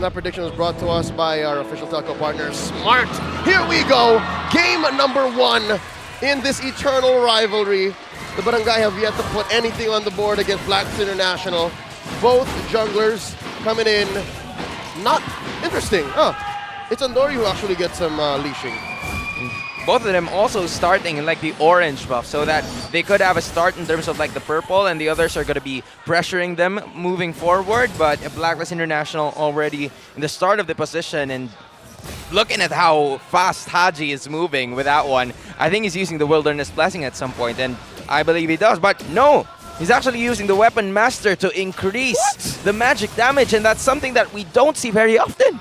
That prediction was brought to us by our official telco partner, Smart. Here we go, game number 1 in this eternal rivalry. The Barangay have yet to put anything on the board against Blck International. Both junglers coming in, not interesting. It's Andori who actually gets some leashing. Both of them also starting in like the orange buff so that they could have a start in terms of like the purple, and the others are going to be pressuring them moving forward. But Blacklist International already in the start of the position, and looking at how fast Haji is moving with that one, I think he's using the Wilderness Blessing at some point, and I believe he does. But no, he's actually using the Weapon Master to increase the magic damage, and that's something that we don't see very often.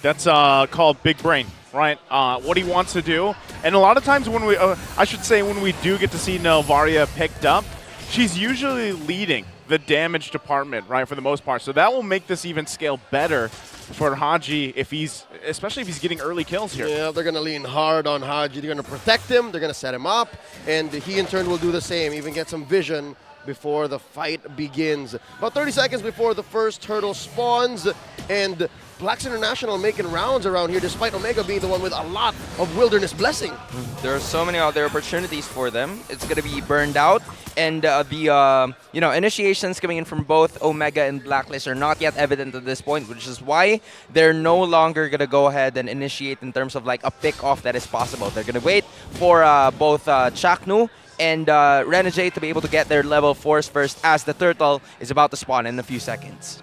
That's called Big Brain. Right, what he wants to do. And a lot of times when we, I should say when we do get to see Nelvaria picked up, she's usually leading the damage department, right, for the most part. So that will make this even scale better for Haji if he's, especially if he's getting early kills here. Yeah, they're going to lean hard on Haji. They're going to protect him, they're going to set him up, and he in turn will do the same, even get some vision before the fight begins. About 30 seconds before the first turtle spawns, and Blacks International making rounds around here, despite Omega being the one with a lot of Wilderness Blessing. There are so many other opportunities for them. It's going to be burned out, and the initiations coming in from both Omega and Blacklist are not yet evident at this point, which is why they're no longer going to go ahead and initiate in terms of like a pick-off that is possible. They're going to wait for both Chaknu and Renegade to be able to get their level 4s first, as the turtle is about to spawn in a few seconds.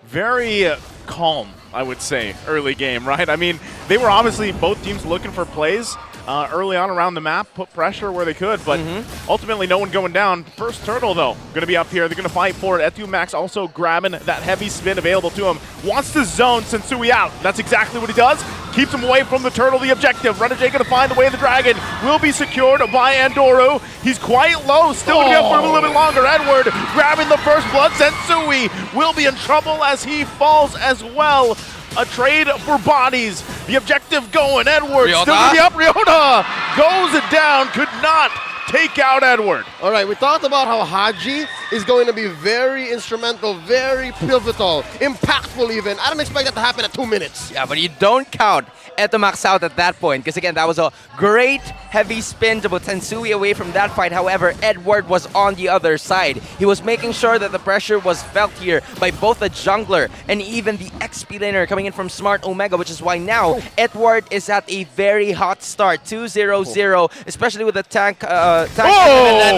Very calm, I would say, early game, right? I mean, they were obviously both teams looking for plays early on around the map, put pressure where they could, but ultimately no one going down. First turtle, though, going to be up here. They're going to fight for it. Etu Max also grabbing that heavy spin available to him. Wants to zone Sensui out. That's exactly what he does. Keeps him away from the turtle, the objective. Renegade going to find the way of the dragon. Will be secured by Andoru. He's quite low, still going to be up for a little bit longer. Edward grabbing the first blood. Sensui will be in trouble as he falls as well. A trade for bodies. The objective going. Edward still going to be up. Ryota goes down. Could not take out Edward. All right, we talked about how Haji is going to be very instrumental, very pivotal, impactful even. I don't expect that to happen at 2 minutes. Yeah, but you don't count Etomax out at that point, because again, that was a great heavy spin to put Sensui away from that fight. However, Edward was on the other side. He was making sure that the pressure was felt here by both the jungler and even the XP laner coming in from Smart Omega, which is why now Edward is at a very hot start, 2-0-0, especially with the tank. And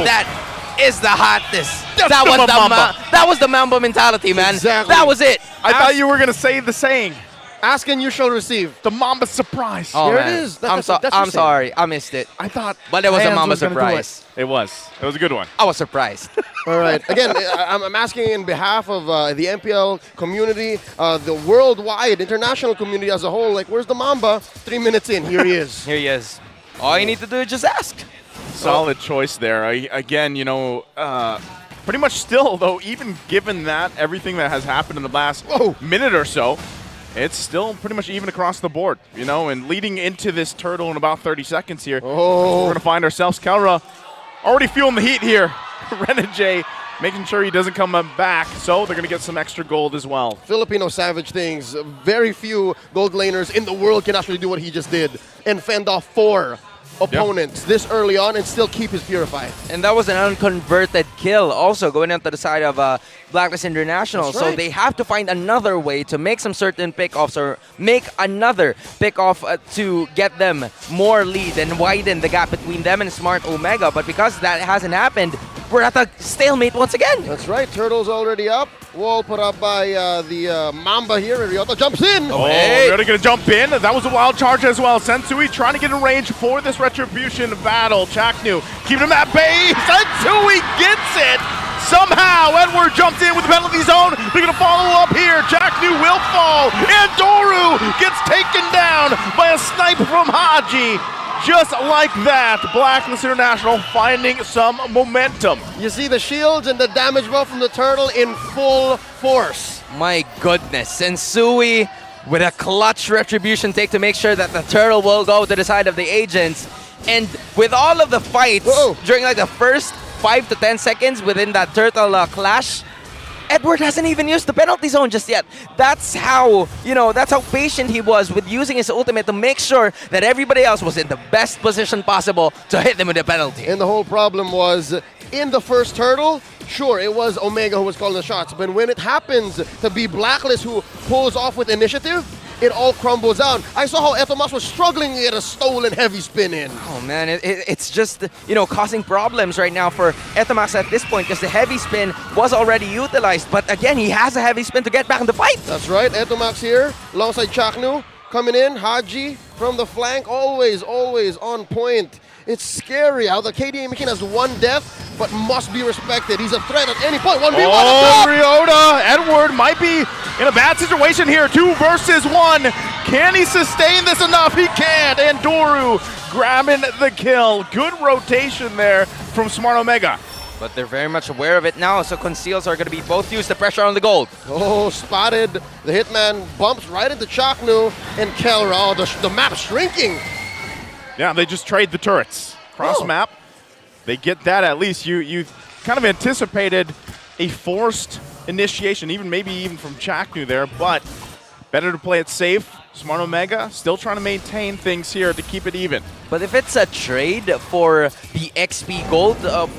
that is the hotness. That was the Mamba mentality, man. Exactly. That was it. I thought you were going to say the saying. Ask and you shall receive. The Mamba surprise. Oh, Here man. it is. I'm sorry. I missed it. I thought, but it was a Hands Mamba was gonna do surprise. It was. It was a good one. I was surprised. All right. Again, I'm asking in behalf of the MPL community, the worldwide, international community as a whole, like, where's the Mamba? 3 minutes in, here he is. Here he is. All you need to do is just ask. Solid choice there. Again, you know, pretty much still, though, even given that, everything that has happened in the last minute or so, it's still pretty much even across the board, you know, and leading into this turtle in about 30 seconds here, we're going to find ourselves Kelra already feeling the heat here. Renegade making sure he doesn't come back, so they're going to get some extra gold as well. Filipino savage things. Very few gold laners in the world can actually do what he just did and fend off 4 opponents this early on and still keep his purified. And that was an unconverted kill also going out to the side of Blacklist International. That's right. So they have to find another way to make some certain pickoffs or make another pickoff to get them more lead and widen the gap between them and Smart Omega. But because that hasn't happened, we're at a stalemate once again. That's right. Turtle's already up. Wall put up by the Mamba here. Ryota jumps in. Oh, Ryota going to jump in. That was a wild charge as well. Sensui trying to get in range for this Retribution battle. Chaknu keeping him at bay. Sensui gets it. Somehow, Edward jumps in with the penalty zone. They're going to follow up here. Chaknu will fall. And Doru gets taken down by a snipe from Haji. Just like that, Blacklist International finding some momentum. You see the shields and the damage buff from the turtle in full force. My goodness, Sensui with a clutch retribution take to make sure that the turtle will go to the side of the agents. And with all of the fights during like the first 5 to 10 seconds within that turtle clash, Edward hasn't even used the penalty zone just yet. That's how, that's how patient he was with using his ultimate to make sure that everybody else was in the best position possible to hit them with a penalty. And the whole problem was, in the first turtle, sure, it was Omega who was calling the shots, but when it happens to be Blacklist who pulls off with initiative, it all crumbles down. I saw how Etomas was struggling to get a stolen heavy spin in. Oh man, it's just, causing problems right now for Etomas at this point because the heavy spin was already utilized. But again, he has a heavy spin to get back in the fight. That's right, Etomax here, alongside Chaknu, coming in, Haji from the flank, always on point. It's scary how the KDA Machine has one death, but must be respected. He's a threat at any point. 1v1 Oh, Ryota! Edward might be in a bad situation here. 2 versus 1. Can he sustain this enough? He can't. And Doru grabbing the kill. Good rotation there from Smart Omega. But they're very much aware of it now, so conceals are going to be both used. The pressure on the gold. Oh, spotted. The Hitman bumps right into Chaknu and Kelra. Oh, the map shrinking. Yeah, they just trade the turrets. Cross map. They get that at least. You kind of anticipated a forced initiation, maybe even from Chaknu there, but better to play it safe. Smart Omega still trying to maintain things here to keep it even. But if it's a trade for the XP gold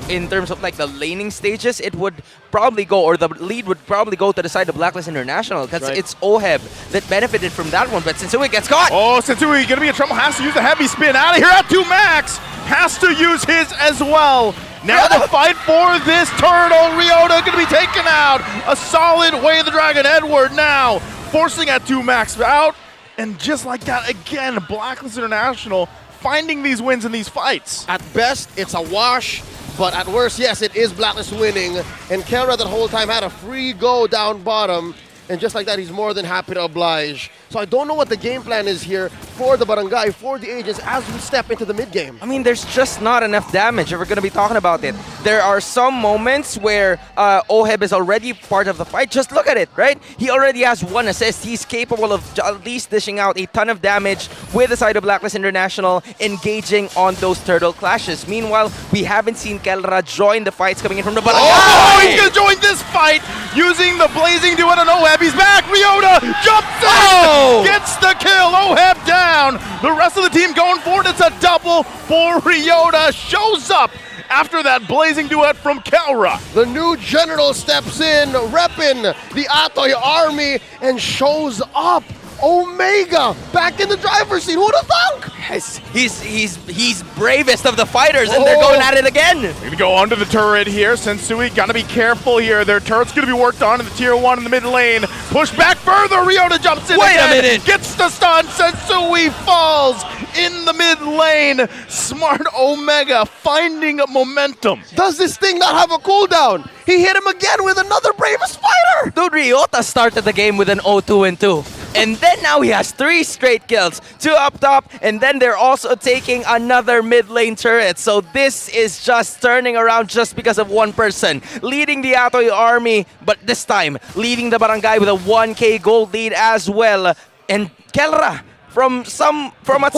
in terms of like the laning stages, it would probably go, or the lead would probably go to the side of Blacklist International because it's Oheb that benefited from that one. But Sensui gets caught. Oh, Sensui gonna be in trouble. Has to use the heavy spin out of here at 2 max. Has to use his as well. Now the fight for this turtle. Ryota gonna be taken out. A solid Way of the Dragon. Edward now forcing at 2 max out. And just like that, again, Blacklist International finding these wins in these fights. At best, it's a wash, but at worst, yes, it is Blacklist winning. And Kelra that whole time had a free go down bottom. And just like that, he's more than happy to oblige. So I don't know what the game plan is here for the Barangay, for the agents, as we step into the mid-game. I mean, there's just not enough damage if we're going to be talking about it. There are some moments where Oheb is already part of the fight. Just look at it, right? He already has 1 assist. He's capable of at least dishing out a ton of damage with the side of Blacklist International, engaging on those turtle clashes. Meanwhile, we haven't seen Kelra join the fights coming in from the Barangay. Oh, he's going to join this fight using the Blazing Duet on Oheb. He's back. Ryota jumps in. Gets the kill. Oheb down. The rest of the team going forward. It's a double for Ryota. Shows up after that Blazing Duet from Kelra. The new general steps in, repping the Atoy army, and shows up. Omega back in the driver's seat. Who'd have thunk? Yes, he's bravest of the fighters, and they're going at it again. They're gonna go onto the turret here. Sensui gotta be careful here. Their turret's gonna be worked on in the tier 1 in the mid lane. Push back further. Ryota jumps in. Wait again. a minute. Gets the stun. Sensui falls in the mid lane. Smart Omega finding momentum. Does this thing not have a cooldown? He hit him again with another bravest fighter. Dude, Ryota started the game with an 0-2 and 2. And then now he has 3 straight kills, 2 up top, and then they're also taking another mid lane turret. So this is just turning around just because of one person, leading the Atoy army, but this time leading the Barangay with a 1k gold lead as well. And Kelra, from at some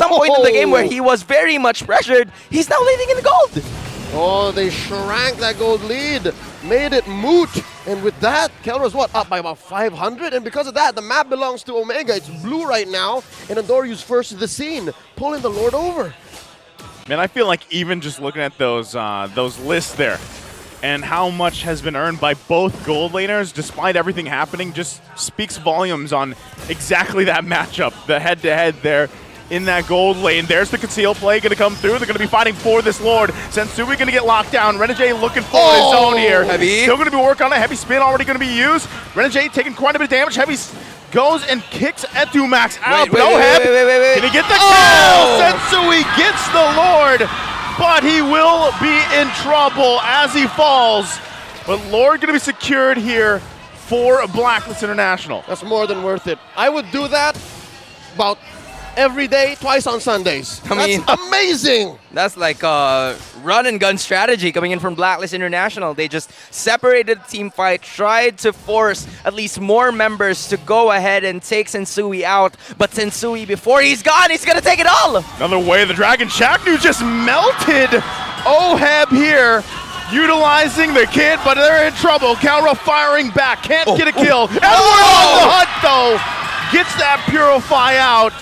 point in the game where he was very much pressured, he's now leading in the gold. Oh, they shrank that gold lead, made it moot. And with that, Kelra's up by about 500? And because of that, the map belongs to Omega. It's blue right now, and Andoryu's first to the scene, pulling the Lord over. Man, I feel like even just looking at those lists there and how much has been earned by both gold laners despite everything happening just speaks volumes on exactly that matchup, the head-to-head there. In that gold lane. There's the conceal play going to come through. They're going to be fighting for this Lord. Sensui going to get locked down. Renegade looking for his own here. Heavy. Still going to be working on a heavy spin already going to be used. Renegade taking quite a bit of damage. Heavy goes and kicks Etu Max out. Wait. Can he get the kill? Sensui gets the Lord, but he will be in trouble as he falls. But Lord going to be secured here for Blacklist International. That's more than worth it. I would do that about every day, twice on Sundays. That's amazing. That's like a run and gun strategy coming in from Blacklist International. They just separated the team fight, tried to force at least more members to go ahead and take Sensui out. But Sensui, before he's gone, he's gonna take it all. Another Way of the Dragon. Chaknu just melted Oheb here. utilizing the kid, but they're in trouble. Calra firing back, can't get a kill. Edward on the hunt, though. Gets that Purify out.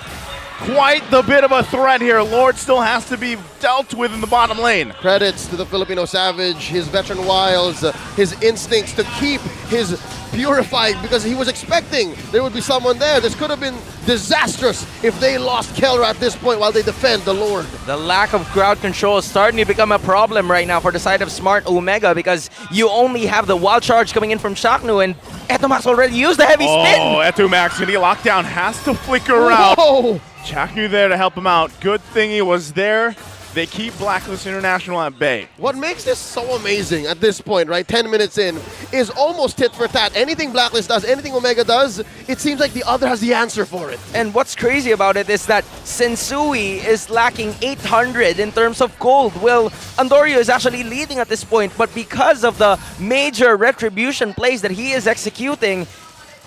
Quite the bit of a threat here. Lord still has to be dealt with in the bottom lane. Credits to the Filipino Savage, his veteran wiles, his instincts to keep his Purify, because he was expecting there would be someone there. This could have been disastrous if they lost Kelra at this point while they defend the Lord. The lack of crowd control is starting to become a problem right now for the side of Smart Omega, because you only have the wild charge coming in from Shaknu, and Etomax already used the heavy spin. Oh, Etomax gonna get locked down, has to flicker out. Whoa. Chaknu there to help him out. Good thing he was there. They keep Blacklist International at bay. What makes this so amazing at this point, right, 10 minutes in, is almost tit for tat. Anything Blacklist does, anything Omega does, it seems like the other has the answer for it. And what's crazy about it is that Sensui is lacking 800 in terms of gold. Well, Andorio is actually leading at this point, but because of the major retribution plays that he is executing,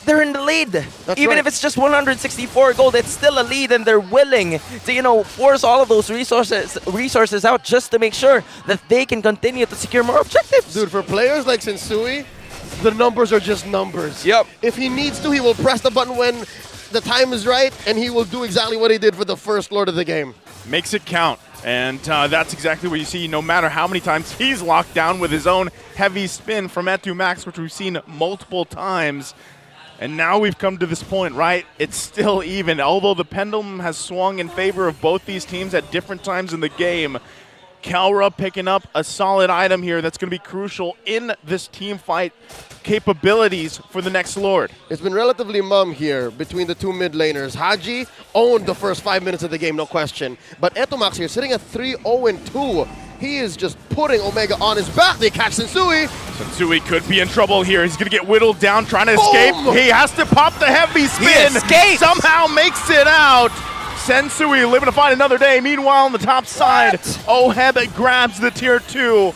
they're in the lead. Even right. if it's just 164 gold, it's still a lead, and they're willing to, force all of those resources out just to make sure that they can continue to secure more objectives. Dude, for players like Sensui, the numbers are just numbers. Yep. If he needs to, he will press the button when the time is right, and he will do exactly what he did for the first Lord of the game. Makes it count. And that's exactly what you see, no matter how many times he's locked down with his own heavy spin from Etomax, which we've seen multiple times. And now we've come to this point, right? It's still even. Although the pendulum has swung in favor of both these teams at different times in the game, Calra picking up a solid item here that's going to be crucial in this team fight capabilities for the next Lord. It's been relatively mum here between the two mid laners. Haji owned the first 5 minutes of the game, no question. But Etomax here sitting at 3-0-2. He is just putting Omega on his back. They catch Sensui. Sensui could be in trouble here. He's going to get whittled down, trying to escape. He has to pop the heavy spin. Somehow makes it out. Sensui living to fight another day. Meanwhile, on the top side, Oheb grabs the tier 2.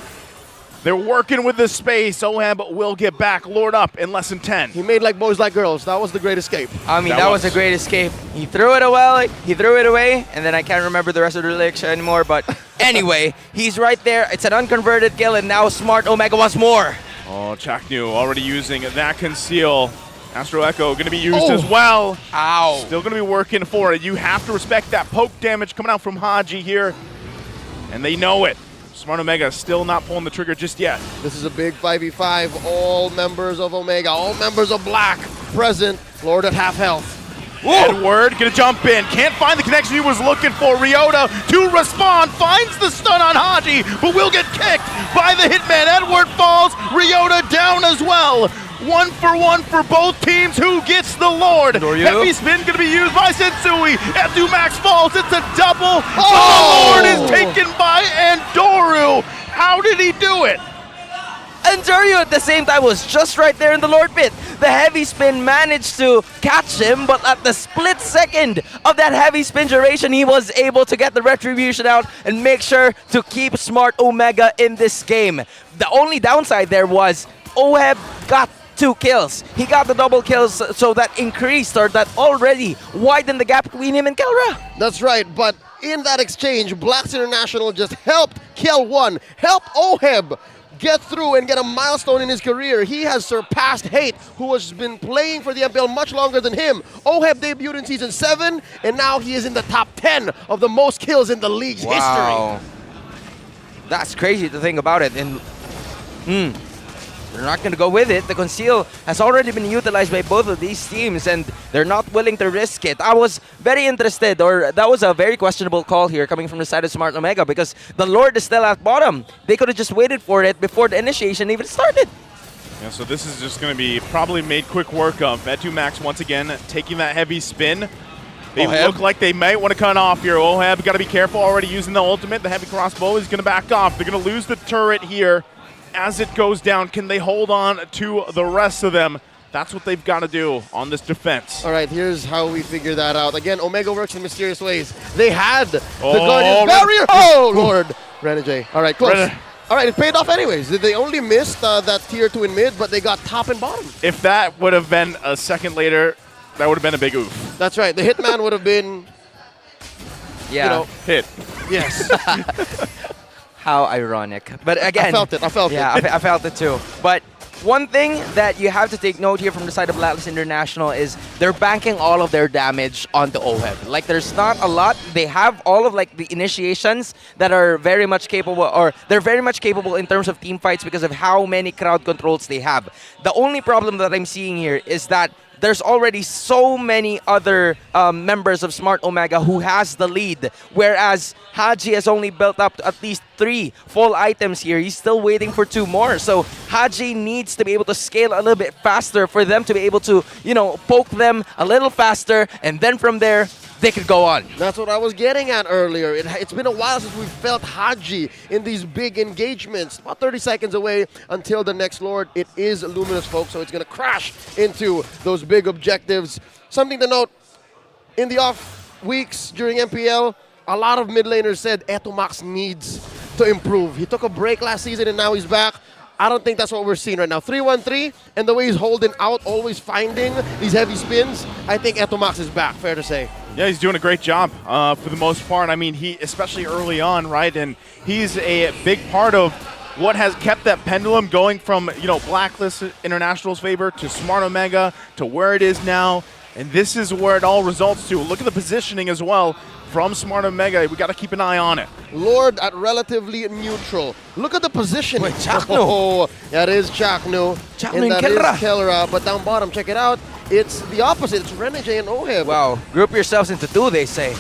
They're working with the space. Oheb will get back. Lord up in less than 10. He made like boys like girls. That was the great escape. I mean, that was a great escape. He threw it away, and then I can't remember the rest of the lyrics anymore, but anyway, he's right there. It's an unconverted kill, and now Smart Omega wants more. Oh, Chaknu already using that conceal. Astro Echo going to be used as well. Ow. Still going to be working for it. You have to respect that poke damage coming out from Haji here, and they know it. Smart Omega still not pulling the trigger just yet. This is a big 5v5. All members of Omega, all members of Black present. Lord at half health. Edward gonna jump in. Can't find the connection he was looking for. Ryota to respond. Finds the stun on Haji, but will get kicked by the hitman. Edward falls. Ryota down as well. 1-for-1 for both teams. Who gets the Lord? Heavy spin gonna be used by Sensui. Etomax falls. It's a double. The Lord is taken by Andoru. How did he do it? Andorio at the same time was just right there in the Lord pit. The heavy spin managed to catch him, but at the split second of that heavy spin duration, he was able to get the retribution out and make sure to keep Smart Omega in this game. The only downside there was Oheb got 2 kills. He got the double kills, so that increased, or that already widened the gap between him and Kelra. That's right, but in that exchange, Blacks International just helped Kel1, helped Oheb get through and get a milestone in his career. He has surpassed Hate, who has been playing for the MPL much longer than him. Oheb debuted in Season 7, and now he is in the top 10 of the most kills in the league's history. That's crazy to think about it. And they're not going to go with it. The conceal has already been utilized by both of these teams, and they're not willing to risk it. I was very interested, or that was a very questionable call here coming from the side of Smart Omega, because the Lord is still at bottom. They could have just waited for it before the initiation even started. Yeah, so this is just going to be probably made quick work of. Etomax once again taking that heavy spin. They look like they might want to cut off here. Oheb got to be careful, already using the ultimate. The heavy crossbow is going to back off. They're going to lose the turret here. As it goes down, can they hold on to the rest of them? That's what they've got to do on this defense. All right, here's how we figure that out. Again, Omega works in mysterious ways. They had the Guardian barrier. Oh, Lord. Renegade. All right, close. All right, it paid off anyways. They only missed that tier 2 in mid, but they got top and bottom. If that would have been a second later, that would have been a big oof. That's right. The Hitman would have been, hit. Yes. How ironic. But again, I felt it. I felt yeah, it. I felt it too. But one thing that you have to take note here from the side of Blacklist International is they're banking all of their damage onto OHEB. Like, there's not a lot. They have all of like the initiations that are very much capable, or they're very much capable in terms of team fights because of how many crowd controls they have. The only problem that I'm seeing here is that there's already so many other members of Smart Omega who has the lead, whereas Haji has only built up at least 3 full items here. He's still waiting for 2 more. So Haji needs to be able to scale a little bit faster for them to be able to, you know, poke them a little faster, and then from there, they could go on. That's what I was getting at earlier. It's been a while since we've felt Haji in these big engagements. About 30 seconds away until the next Lord. It is Luminous, folks, so it's going to crash into those big objectives. Something to note, in the off weeks during MPL, a lot of mid laners said Etomax needs to improve. He took a break last season and now he's back. I don't think that's what we're seeing right now. 3-1-3, and the way he's holding out, always finding these heavy spins, I think Etomax is back, fair to say. Yeah, he's doing a great job for the most part. I mean, he, especially early on, right? And he's a big part of what has kept that pendulum going from, you know, Blacklist International's favor to Smart Omega to where it is now. And this is where it all results to. Look at the positioning as well from Smart Omega. We got to keep an eye on it. Lord at relatively neutral. Look at the position. Wait, Chaknu. Oh, that is Chaknu. Chaknu And that is Kelra. Kelra. But down bottom, check it out. It's the opposite. It's Renegade and OHEB. Wow, group yourselves into 2, they say.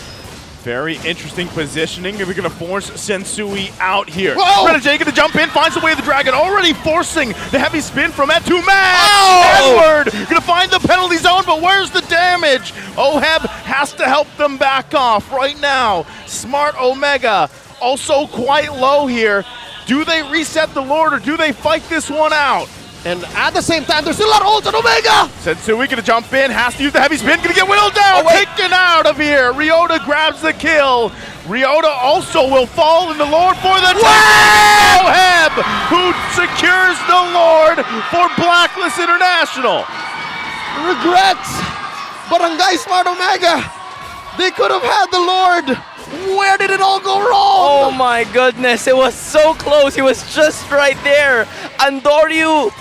Very interesting positioning. We're going to force Sensui out here. Whoa! Renegade going to jump in, finds the way of the dragon, already forcing the heavy spin from Etuman. Oh! Edward going to find the penalty zone, but where's the damage? OHEB has to help them back off right now. Smart Omega also quite low here. Do they reset the Lord or do they fight this one out? And at the same time, there's still a lot of ult on Omega. Sensui going to jump in, has to use the heavy spin, going to get whittled down, Oh, wait. taken out of here. Ryota grabs the kill. Ryota also will fall in the Lord for the OHEB, who secures the Lord for Blacklist International. Regrets. Barangay Smart Omega. They could have had the Lord. Where did it all go Oh wrong? my goodness, it was so close. He was just right there. Andoryu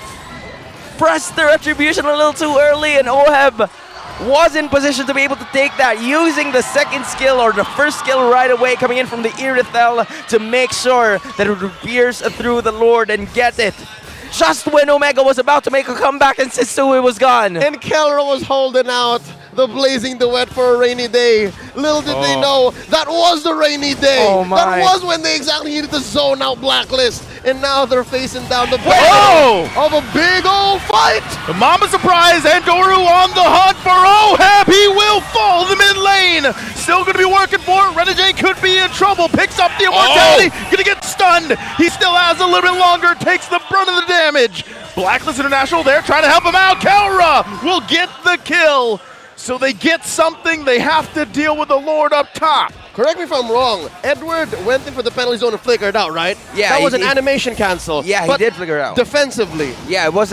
pressed the retribution a little too early, and OHEB was in position to be able to take that, using the second skill or the first skill right away, coming in from the Irithel to make sure that it would pierce through the Lord and get it. Just when Omega was about to make a comeback and Sensui was gone. And Kelra was holding out the blazing duet for a rainy day. Little did they know, that was the rainy day. Oh my. That was when they exactly needed to zone out Blacklist. And now they're facing down the Whoa! barrel of a big old fight. The Mama Surprise, Andoru on the hunt for OHEB. He will fall in the mid lane. Still going to be working for it. Renegade could be in trouble. Picks up the immortality. Going to get stunned. He still has a little bit longer. Takes the brunt of the damage. Blacklist International there trying to help him out. Kelra will get the kill. So they get something. They have to deal with the Lord up top. Correct me if I'm wrong. Edward went in for the penalty zone and flickered out, right? Yeah, that was he- an animation cancel. Yeah, he but did flicker out. defensively. Yeah, it was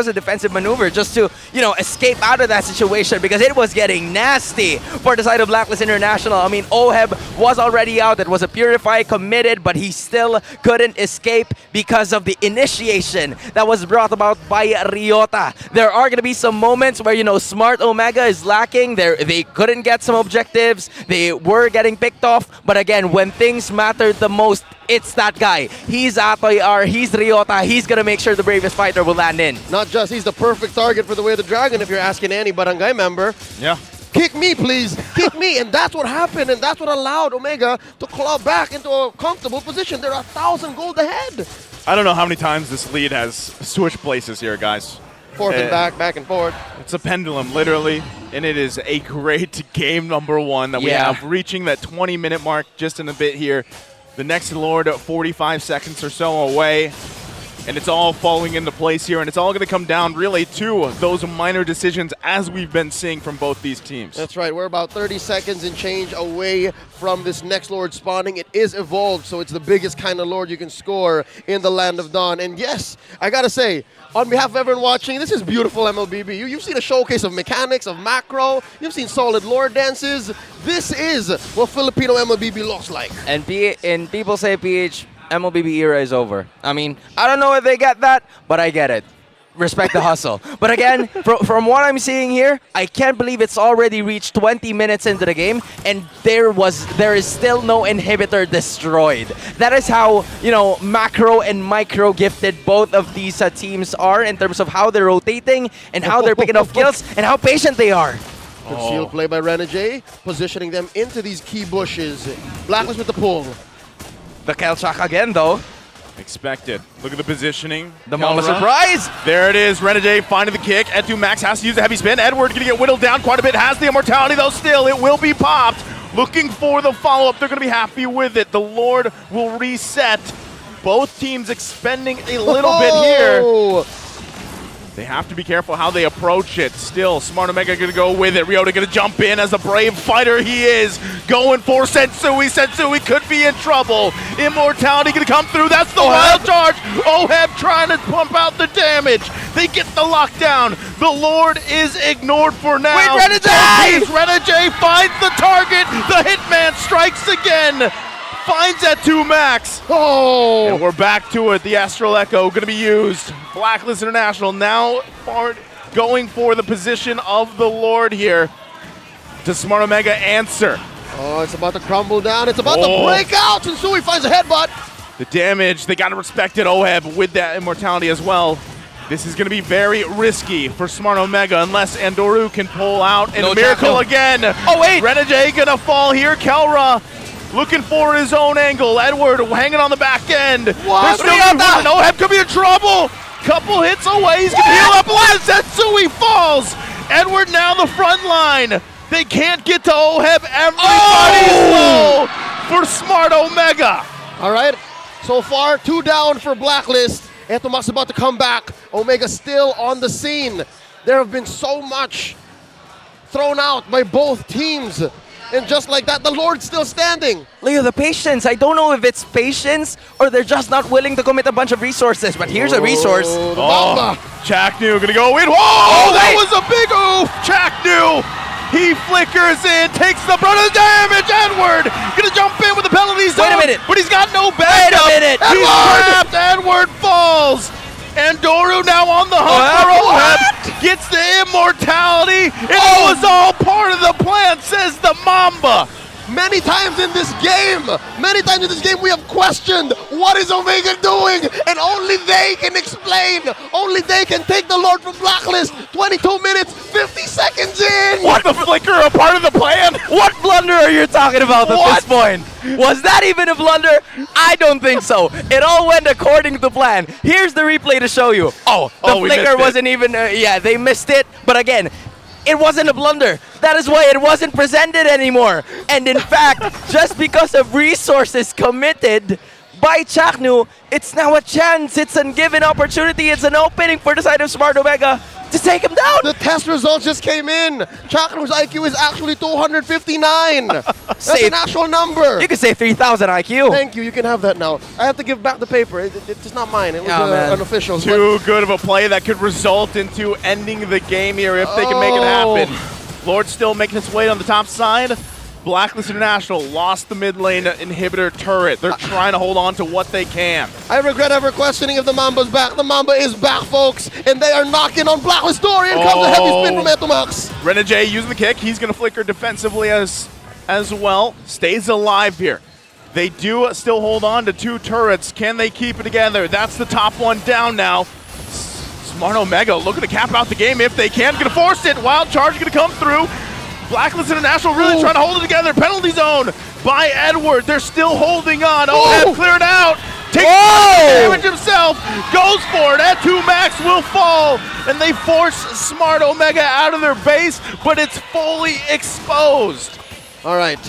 a defensive maneuver just to, you know, escape out of that situation, because it was getting nasty for the side of Blacklist International. I mean, OHEB was already out. It was a Purify committed, but he still couldn't escape because of the initiation that was brought about by Ryota. There are going to be some moments where, you know, Smart Omega is lacking. They couldn't get some objectives. They were getting picked off. But again, when things mattered the most, it's that guy. He's Atoy R, he's Ryota. He's going to make sure the bravest fighter will land in. Not just, he's the perfect target for the Way of the Dragon if you're asking any Barangay member. Yeah. Kick me, please. Kick me. And that's what happened. And that's what allowed Omega to claw back into a comfortable position. They're 1,000 gold ahead. I don't know how many times this lead has switched places here, guys. Forth and back and forward. It's a pendulum, literally, and it is a great game number 1 that we Yeah. have, reaching that 20-minute mark just in a bit here. The next Lord 45 seconds or so away, and it's all falling into place here, and it's all going to come down really to those minor decisions as we've been seeing from both these teams. That's right. We're about 30 seconds and change away from this next Lord spawning. It is evolved, so it's the biggest kind of Lord you can score in the Land of Dawn. And yes, I got to say, on behalf of everyone watching, this is beautiful MLBB. You've seen a showcase of mechanics, of macro. You've seen solid Lord dances. This is what Filipino MLBB looks like. And people say PH MLBB era is over. I mean, I don't know if they get that, but I get it. Respect the hustle. But again, from what I'm seeing here, I can't believe it's already reached 20 minutes into the game, and there is still no inhibitor destroyed. That is how, you know, macro and micro gifted both of these teams are in terms of how they're rotating and how they're picking up kills and how patient they are. Concealed play by Renegade, positioning them into these key bushes. Blacklist with the pull. The Kelchak again, though. Expected. Look at the positioning. The Mamba surprise! There it is. Renegade finding the kick. Etu Max has to use a heavy spin. Edward going to get whittled down quite a bit. Has the immortality, though. Still, it will be popped. Looking for the follow-up. They're going to be happy with it. The Lord will reset. Both teams expending a little bit here. They have to be careful how they approach it. Still, Smart Omega going to go with it. Ryota going to jump in as a brave fighter he is. Going for Sensui. Sensui could be in trouble. Immortality going to come through. That's the wild charge. Oheb trying to pump out the damage. They get the lockdown. The Lord is ignored for now. Wait, Renegade! Renegade finds the target. The Hitman strikes again. Finds Etu Max. Oh! And we're back to it. The Astral Echo going to be used. Blacklist International now going for the position of the Lord here. Does Smart Omega answer? Oh, it's about to crumble down. It's about to break out. And Sui finds a headbutt. The damage, they got to respect it. Oheb with that immortality as well. This is going to be very risky for Smart Omega unless Andoru can pull out. And No a miracle tackle. again. Oh, wait. Renegade going to fall here. Kelra looking for his own angle. Edward hanging on the back end. What? They're still moving. Oheb could be in trouble. Couple hits away. He's going to heal up. Sensui falls. Edward now the front line. They can't get to Oheb. Everybody's low for Smart Omega. All right. So far, 2 down for Blacklist. Etomax about to come back. Omega still on the scene. There have been so much thrown out by both teams. And just like that, the Lord's still standing. Leo, the patience. I don't know if it's patience or they're just not willing to commit a bunch of resources, but here's a resource. The Mamba. Chaknu gonna go in. Whoa! That was a big oof! Chaknu! He flickers in, takes the brunt of the damage. Edward gonna jump in with the penalty zone. Wait a minute. But he's got no backup. Wait a minute. He's trapped. Edward falls. Andoru now on the hook for Oheb. Gets the immortality. It was all part of the plan, says the Mamba. Many times in this game, we have questioned what is Omega doing, and only they can explain. Only they can take the Lord from Blacklist. 22 minutes, 50 seconds in. What the flicker, a part of the plan? What blunder are you talking about at this point? Was that even a blunder? I don't think so. It all went according to plan. Here's the replay to show you. The flicker wasn't even, they missed it. But again, it wasn't a blunder. That is why it wasn't presented anymore. And in fact, just because of resources committed by Chaknu, it's now a chance. It's a given opportunity. It's an opening for the side of Smart Omega to take him down. The test results just came in. Chaknu's IQ is actually 259. That's an actual number. You can say 3,000 IQ. Thank you. You can have that now. I have to give back the paper. It's not mine. It was man. an official's. Too good of a play that could result into ending the game here if they can make it happen. Lord still making his way on the top side. Blacklist International lost the mid lane inhibitor turret. They're trying to hold on to what they can. I regret ever questioning if the Mamba's back. The Mamba is back, folks, and they are knocking on Blacklist door. Here comes a heavy spin from Etomax. Renegade using the kick. He's going to flicker defensively as well. Stays alive here. They do still hold on to 2 turrets. Can they keep it together? That's the top one down now. Smart Omega looking to cap out the game if they can. Going to force it. Wild charge going to come through. Blacklist International really trying to hold it together. Penalty zone by Edward. They're still holding on. Oheb cleared out. Takes damage himself. Goes for it. Etu Max will fall. And they force Smart Omega out of their base, but it's fully exposed. All right.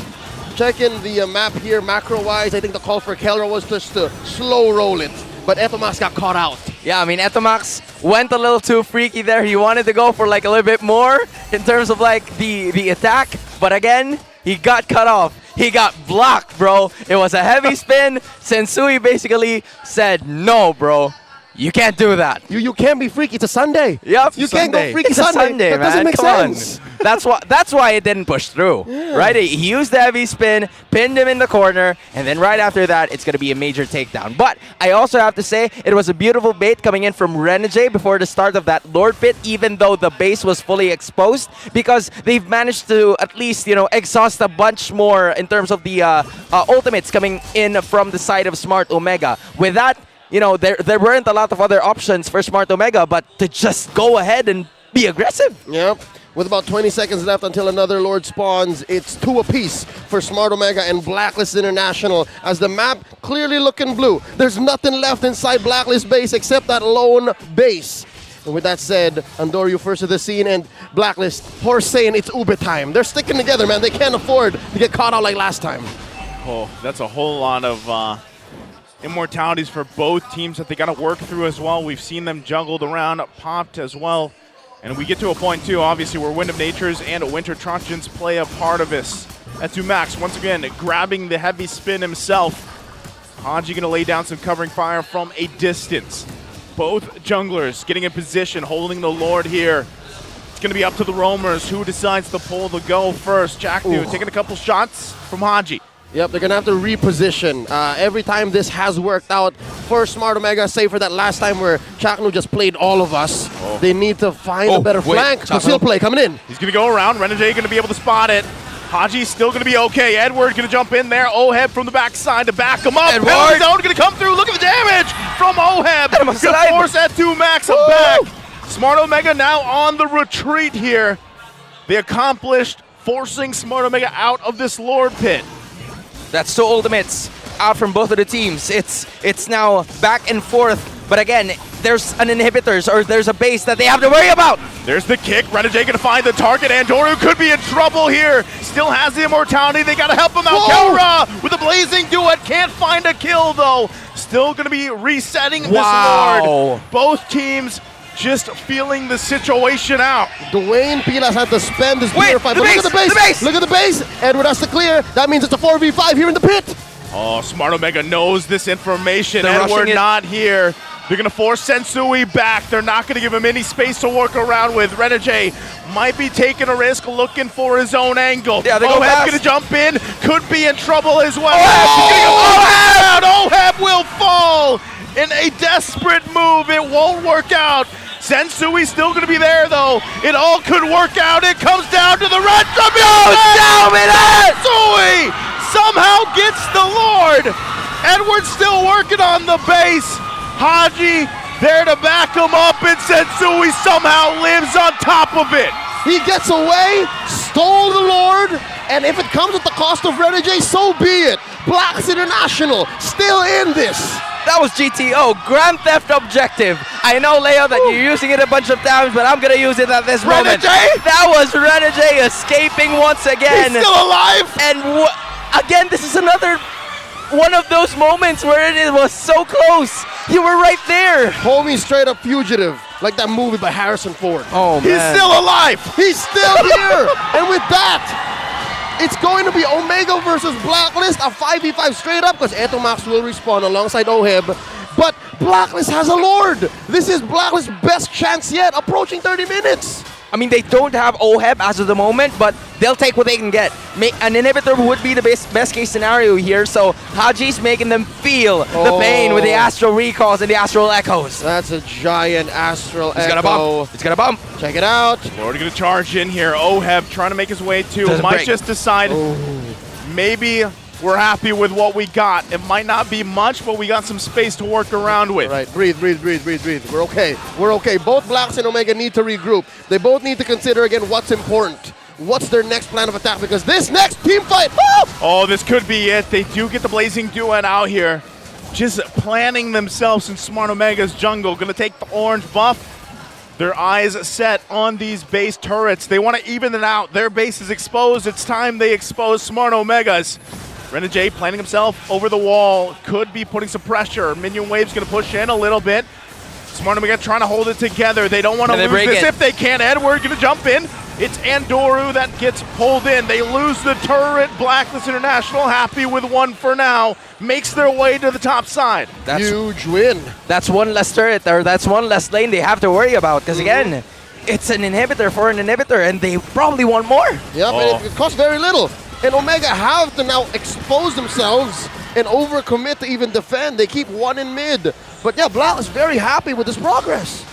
Checking the map here, macro-wise, I think the call for Kelra was just to slow roll it. But Etomax got caught out. Yeah, I mean, Etomax went a little too freaky there. He wanted to go for like a little bit more in terms of like the attack. But again, he got cut off. He got blocked, bro. It was a heavy spin. Sensui basically said, no, bro. You can't do that. You can't be freaky. It's a Sunday. Yep. You can't go freaky It's a Sunday. Sunday, That doesn't man. make Come on. sense. That's why it didn't push through, right? He used the heavy spin, pinned him in the corner, and then right after that, it's going to be a major takedown. But I also have to say, it was a beautiful bait coming in from Renegade before the start of that Lord Pit, even though the base was fully exposed, because they've managed to at least, exhaust a bunch more in terms of the ultimates coming in from the side of Smart Omega. With that, there weren't a lot of other options for Smart Omega, but to just go ahead and be aggressive. Yep. With about 20 seconds left until another Lord spawns, it's 2 apiece for Smart Omega and Blacklist International as the map clearly looking blue. There's nothing left inside Blacklist base except that lone base. And with that said, Andoryu first to the scene, and Blacklist, Horse saying it's Ube time. They're sticking together, man. They can't afford to get caught out like last time. Oh, that's a whole lot of immortalities for both teams that they got to work through as well. We've seen them juggled around, popped as well. And we get to a point, too, obviously, where Wind of Natures and Winter Trojans play a part of this. That's Max, once again, grabbing the heavy spin himself. Haji going to lay down some covering fire from a distance. Both junglers getting in position, holding the Lord here. It's going to be up to the roamers who decides to pull the go first. Jacknu taking a couple shots from Haji. Yep, they're going to have to reposition. Every time this has worked out for Smart Omega, save for that last time where Chaknu just played all of us. They need to find a better flank. Conceal play coming in. He's going to go around. Renegade going to be able to spot it. Haji's still going to be okay. Edward going to jump in there. Oheb from the backside to back him up. Penalty zone going to come through. Look at the damage from Oheb. Going to force that 2 Max back. Smart Omega now on the retreat here. They accomplished forcing Smart Omega out of this Lord Pit. That's 2 ultimates out from both of the teams. It's now back and forth. But again, there's an inhibitors or there's a base that they have to worry about. There's the kick. Renegade going to find the target. Andoru could be in trouble here. Still has the immortality. They got to help him out. Kelra with a blazing duet. Can't find a kill though. Still going to be resetting this Lord. Both teams just feeling the situation out. Dwayne Pilas had to spend his purified. Look at the base. Look at the base. Edward has to clear. That means it's a 4v5 here in the pit. Oh, Smart Omega knows this information. They're Edward not here. They're going to force Sensui back. They're not going to give him any space to work around with. Renegade might be taking a risk, looking for his own angle. Yeah, Oheb's going to jump in. Could be in trouble as well. Oheb will fall in a desperate move. It won't work out. Sensui's still going to be there, though. It all could work out. It comes down to the red Sensui somehow gets the Lord. Edward's still working on the base. Haji there to back him up, and Sensui somehow lives on top of it. He gets away, stole the Lord, and if it comes at the cost of Renegade, so be it. Blacks International still in this. That was GTO, Grand Theft Objective. I know, Leo, that you're using it a bunch of times, but I'm going to use it at this moment. That was Renegade escaping once again. He's still alive. And again, this is another one of those moments where it was so close. You were right there. Homie straight up fugitive, like that movie by Harrison Ford. Oh, man. He's still alive. He's still here. And with that, it's going to be Omega versus Blacklist, a 5v5 straight up, because Etomax will respawn alongside Oheb. But Blacklist has a Lord. This is Blacklist's best chance yet, approaching 30 minutes. I mean, they don't have Oheb as of the moment, but they'll take what they can get. An inhibitor would be the best case scenario here, so Haji's making them feel the pain with the Astral Recalls and the Astral Echoes. That's a giant Astral Echo. It's gonna bump. Check it out. Lord going to charge in here. Oheb trying to make his way to. Might just decide maybe we're happy with what we got. It might not be much, but we got some space to work around with. Right, breathe. We're okay. Both Blacks and Omega need to regroup. They both need to consider again what's important. What's their next plan of attack? Because this next team fight, oh, this could be it. They do get the Blazing Duet out here. Just planning themselves in Smart Omega's jungle. Gonna take the orange buff. Their eyes set on these base turrets. They want to even it out. Their base is exposed. It's time they expose Smart Omega's. Renegade planting himself over the wall. Could be putting some pressure. Minion Wave's going to push in a little bit. Smart Omega trying to hold it together. They don't want to lose this if they can. Edward going to jump in. It's Andoru that gets pulled in. They lose the turret. Blacklist International happy with one for now. Makes their way to the top side. That's huge win. That's one less turret, or that's one less lane they have to worry about. Because again, it's an inhibitor for an inhibitor, and they probably want more. Yep, and it costs very little. And Omega have to now expose themselves and overcommit to even defend. They keep one in mid. But yeah, Black is very happy with this progress.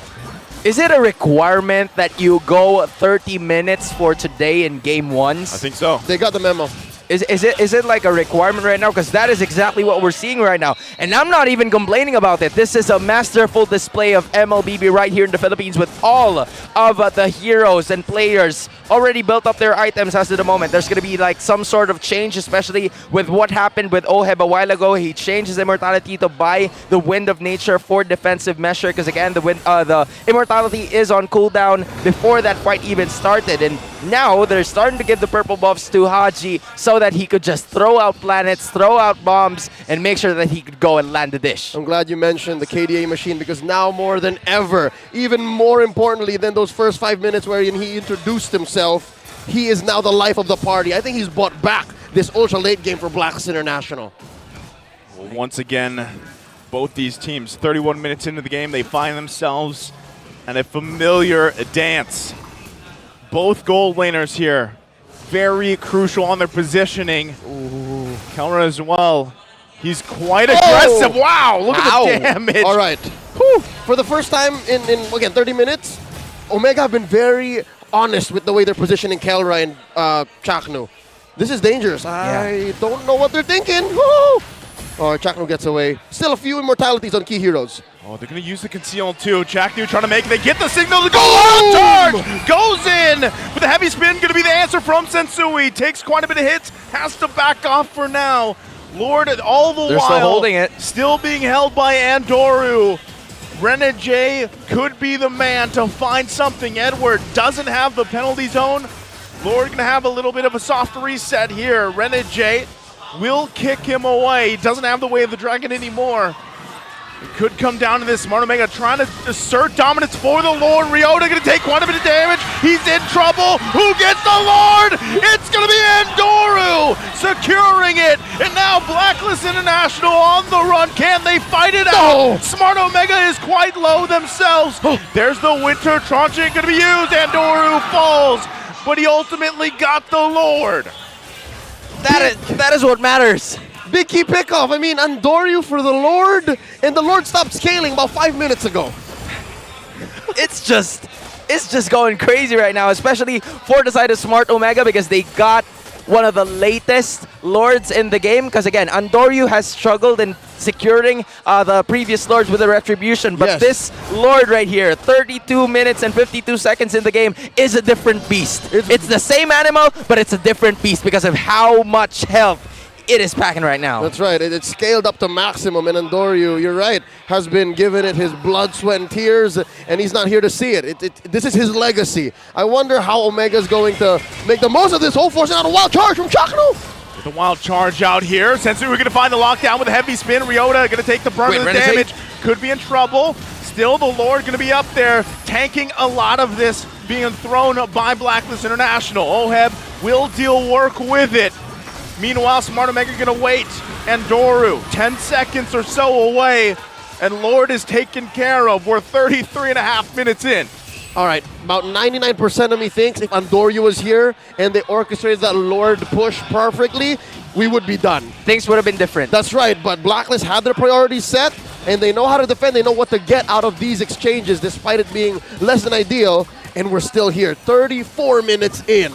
Is it a requirement that you go 30 minutes for today in game ones? I think so. They got the memo. Is it like a requirement right now? Because that is exactly what we're seeing right now. And I'm not even complaining about it. This is a masterful display of MLBB right here in the Philippines with all of the heroes and players already built up their items as of the moment. There's going to be like some sort of change, especially with what happened with Oheb a while ago. He changed his immortality to buy the Wind of Nature for defensive measure because again, the immortality is on cooldown before that fight even started. And now they're starting to give the purple buffs to Haji so that he could just throw out planets, throw out bombs, and make sure that he could go and land the dish. I'm glad you mentioned the KDA machine because now more than ever, even more importantly than those first 5 minutes wherein he introduced himself, he is now the life of the party. I think he's brought back this ultra late game for Blacklist International. Well, once again, both these teams, 31 minutes into the game, they find themselves in a familiar dance. Both gold laners here, very crucial on their positioning. Ooh. Kelra as well. He's quite aggressive. Wow, look at the damage. All right. Whew. For the first time in, again, 30 minutes, Omega have been very honest with the way they're positioning Kelra and Chaknu. This is dangerous. I don't know what they're thinking. Woo! Oh, Chaknu gets away. Still a few immortalities on key heroes. Oh, they're going to use the conceal too. Chaknu trying to make it. They get the signal to go on charge. Goes in with a heavy spin. Going to be the answer from Sensui. Takes quite a bit of hits. Has to back off for now. Lord, all the They're while, still holding it. Still being held by Andoru. Renegade could be the man to find something. Edward doesn't have the penalty zone. Lord going to have a little bit of a soft reset here. Renegade will kick him away. He doesn't have the way of the dragon anymore. It could come down to this. Smart Omega trying to assert dominance for the Lord. Ryota going to take quite a bit of damage. He's in trouble. Who gets the Lord? It's going to be Andoru securing it. And now Blacklist International on the run. Can they fight it out? Smart Omega is quite low themselves. There's the Winter Tranchant going to be used. Andoru falls, but he ultimately got the Lord. That is what matters. Big key pickoff. I mean, Andoru for the Lord, and the Lord stopped scaling about 5 minutes ago. It's just going crazy right now, especially for the side of Smart Omega because they got one of the latest Lords in the game. Because again, Andoru has struggled in securing the previous Lords with the Retribution, but this Lord right here, 32 minutes and 52 seconds in the game, is a different beast. It's the same animal, but it's a different beast because of how much health it is packing right now. That's right. It's scaled up to maximum, and Andoru, you're right, has been given it his blood, sweat, and tears, and he's not here to see it. This is his legacy. I wonder how Omega's going to make the most of this whole force. Out a wild charge from Chaknu. The wild charge out here. Sensui, we're going to find the lockdown with a heavy spin. Ryota going to take the brunt of the damage. Could be in trouble. Still, the Lord going to be up there, tanking a lot of this being thrown by Blacklist International. Oheb will deal work with it. Meanwhile, Smart Omega going to wait. Andoru, 10 seconds or so away, and Lord is taken care of. We're 33.5 minutes in. All right, about 99% of me thinks if Andoru was here and they orchestrated that Lord push perfectly, we would be done. Things would have been different. That's right, but Blacklist had their priorities set, and they know how to defend. They know what to get out of these exchanges, despite it being less than ideal, and we're still here, 34 minutes in.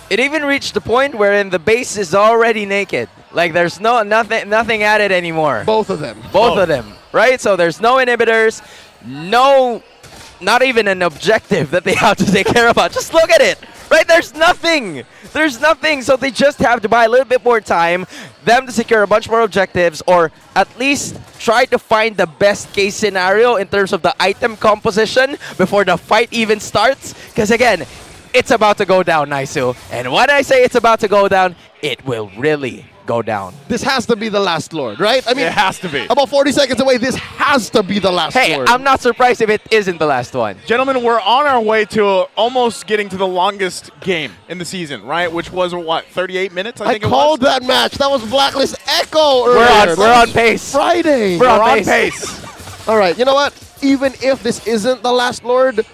It even reached the point wherein the base is already naked. Like there's nothing added anymore. Both of them. Both of them, right? So there's no inhibitors, not even an objective that they have to take care about. Just look at it, right? There's nothing. There's nothing. So they just have to buy a little bit more time, them to secure a bunch more objectives, or at least try to find the best case scenario in terms of the item composition before the fight even starts. Because again, it's about to go down, Naisu. And when I say it's about to go down, it will really go down. This has to be the last Lord, right? I mean, it has to be. About 40 seconds away, this has to be the last Lord. Hey, I'm not surprised if it isn't the last one. Gentlemen, we're on our way to almost getting to the longest game in the season, right? Which was, what, 38 minutes, I think it was? I called that match. That was Blacklist Echo earlier. We're on pace. Friday. We're on pace. All right, you know what? Even if this isn't the last Lord,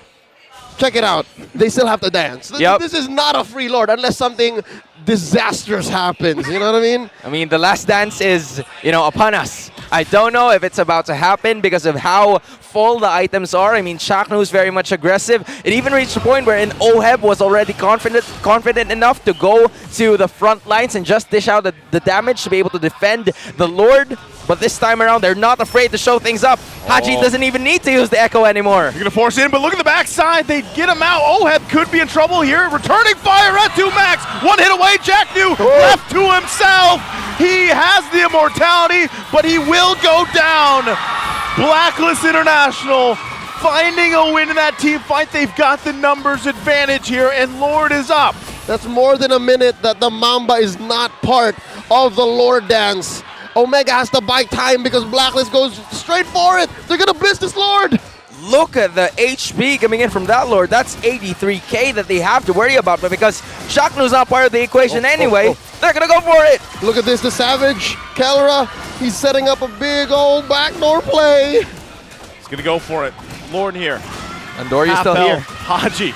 check it out. They still have to dance. Yep. This is not a free Lord unless something disastrous happens. You know what I mean? I mean, the last dance is, upon us. I don't know if it's about to happen because of how full the items are. I mean, Shaknu is very much aggressive. It even reached a point where Oheb was already confident enough to go to the front lines and just dish out the damage to be able to defend the Lord. But this time around, they're not afraid to show things up. Haji doesn't even need to use the Echo anymore. You're going to force it in, but look at the backside. They get him out. Oheb could be in trouble here. Returning fire at 2max. One hit away. Jack New left to himself. He has the immortality, but he will go down. Blacklist International finding a win in that team fight. They've got the numbers advantage here, and Lord is up. That's more than a minute that the Mamba is not part of the Lord dance. Omega has to buy time because Blacklist goes straight for it. They're going to blitz this Lord. Look at the HP coming in from that Lord. That's 83k that they have to worry about. But because Shaknu's not part of the equation anyway, they're going to go for it. Look at this, the Savage. Kelra, he's setting up a big old backdoor play. He's going to go for it. Lord here. And Dory's still here. Haji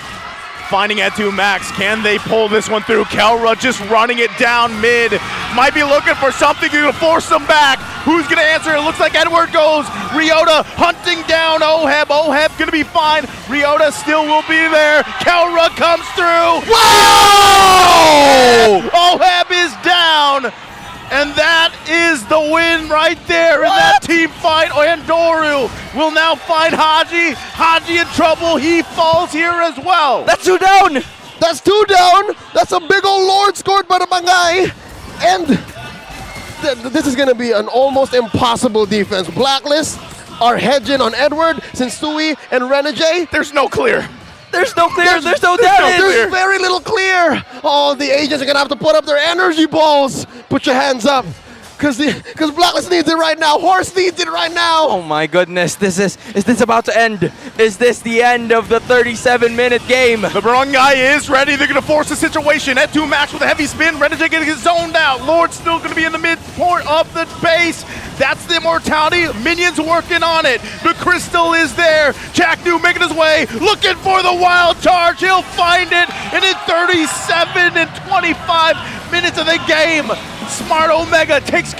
finding at 2max. Can they pull this one through? Kelra just running it down mid. Might be looking for something to force them back. Who's going to answer? It looks like Edward goes. Ryota hunting down Oheb. Oheb going to be fine. Ryota still will be there. Kelra comes through. Whoa! Oheb is down. And that is the win right there in that team fight. Andoru will now find Haji. Haji in trouble. He falls here as well. That's 2 down. That's 2 down. That's a big old Lord scored by the Mangay. And this is going to be an almost impossible defense. Blacklist are hedging on Edward, Sensui, and Renegade. There's no clear. There's no clear. There's no damage. There's very little clear. Oh, the agents are going to have to put up their energy balls. Put your hands up. Because Blacklist needs it right now. Horse needs it right now. Oh my goodness. Is this about to end? Is this the end of the 37-minute game? The Barangay is ready. They're going to force the situation at 2max with a heavy spin. Renegade getting zoned out. Lord's still going to be in the midpoint of the base. That's the immortality. Minions working on it. The crystal is there. Jack New making his way, looking for the wild charge. He'll find it. And in 37 and 25 minutes of the game, Smart Omega takes